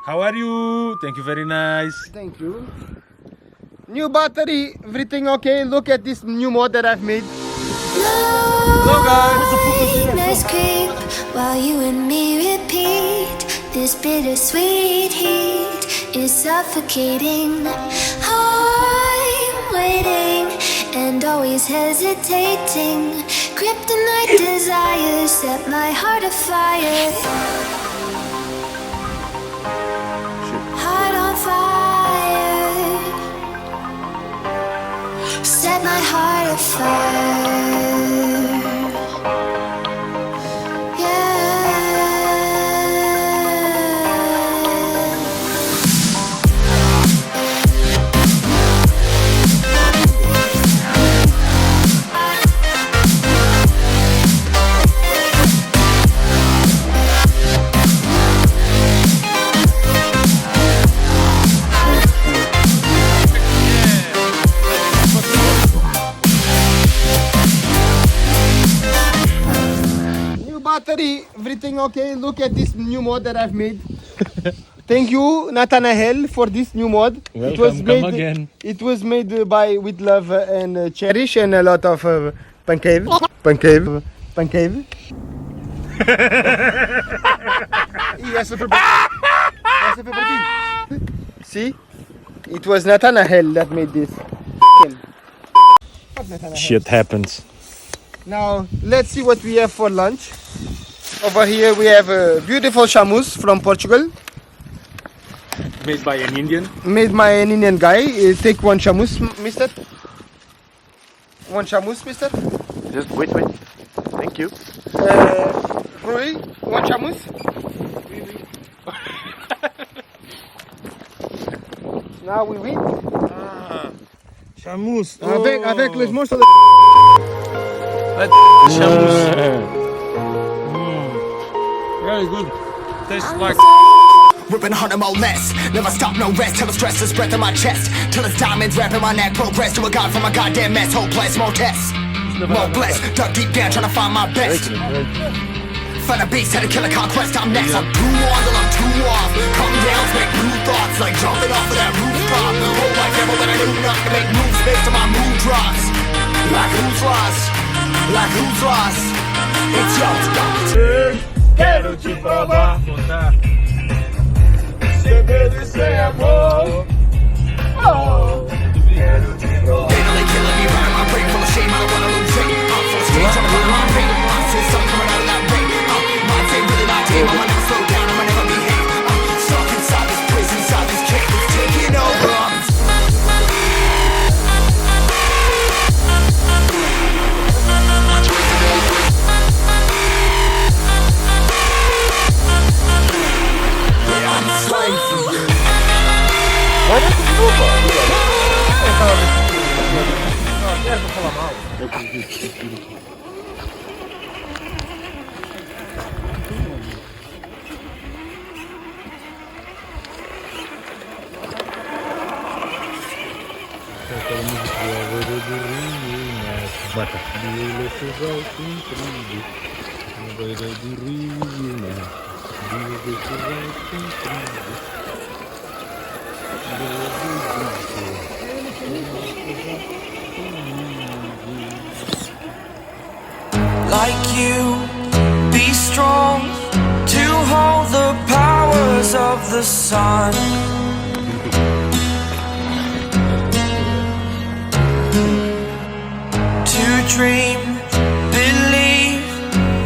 How are you? Thank you, very nice. Thank you. New battery, everything okay. Look at this new mod that I've made. Hello guys. Let's creep while you and me repeat. This bittersweet heat is suffocating. I'm waiting and always hesitating. Kryptonite desires set my heart afire. Heart on fire. Set my heart afire. Everything okay. Look at this new mod that I've made. Thank you, Nathanael, for this new mod. Welcome, come again. It was made with love and cherish and a lot of pancake. See, it was Nathanael that made this. Shit happens. Now let's see what we have for lunch. Over here we have a beautiful chamus from Portugal. Made by an Indian. Made by an Indian guy. Take one chamus, mister. One chamus, mister. Just wait. Thank you. Rui, one chamus. Now we wait. Chamus. Avec les morceaux. Chamus. Very good. Tastes like ripping harder, more less. Never stop, no rest. Till the stress is breath in my chest. Till it's diamonds wrapping my neck. Progress to a god from a goddamn mess. Hopeless, more tests. More blessed. Dug deep down trying to find my best. Find a beast, had to kill a conquest. I'm next. I'm too on till I'm too off. Come down, make new thoughts. Like jumping off of that rooftop. Whole life never let I do nothing to make moves based on my mood drops. Like who's lost? Like who's lost? It's yours. quero te provar. Sem medo e sem amor. Oh, quero te provar. They know they killing me, running my brain full of shame. I don't wanna lose weight. I'm full of stage, trying to run my pain. I see something coming out of that rain. My team really not team. I'ma never slow down. I'ma never behave. I'm stuck inside this prison, inside this cage. It's taking over. Like you, be strong to hold the powers of the sun. To dream, believe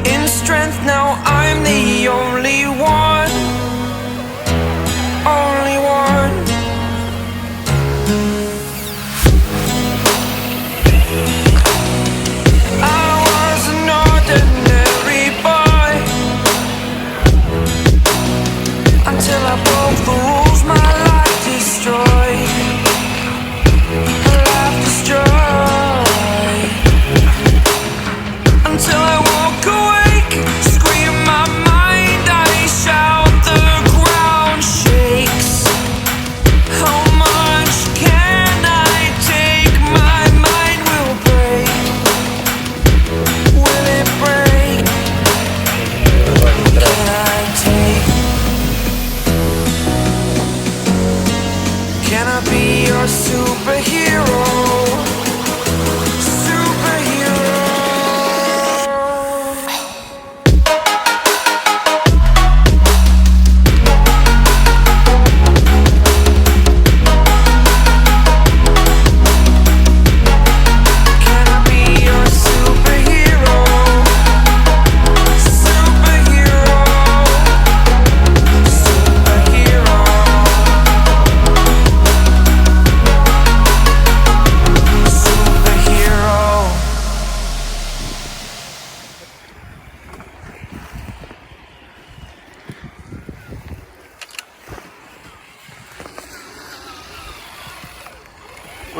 in strength. Now I'm the only one, only one. I was an ordinary boy until I broke the rules. My life destroyed, my life destroyed. Until I woke awake, scream my mind, I shout.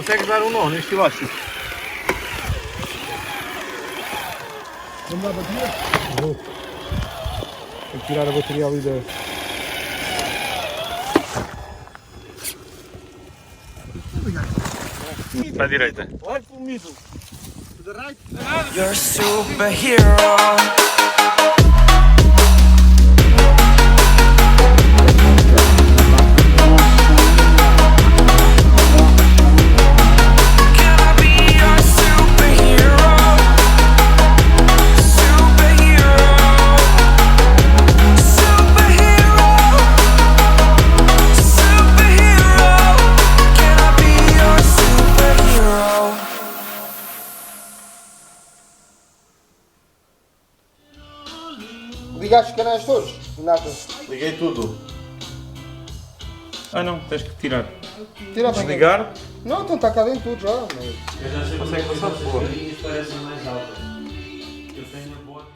Consegues dar um nó neste elástico? Vamos lá a bateria? Vou. Tenho que tirar a bateria ali da... Para a direita. Olha para o middle. To the right. You're a superhero. Can I be your superhero? Superhero. Superhero. Superhero. Can I be your superhero? Ligaste os canais todos? Nada. Liguei tudo. Ah não, tens que tirar. Tira a Desligar. Não, então está cá dentro tudo já. Consegue passar de boa. As linhas parecem mais altas. Eu tenho a boa.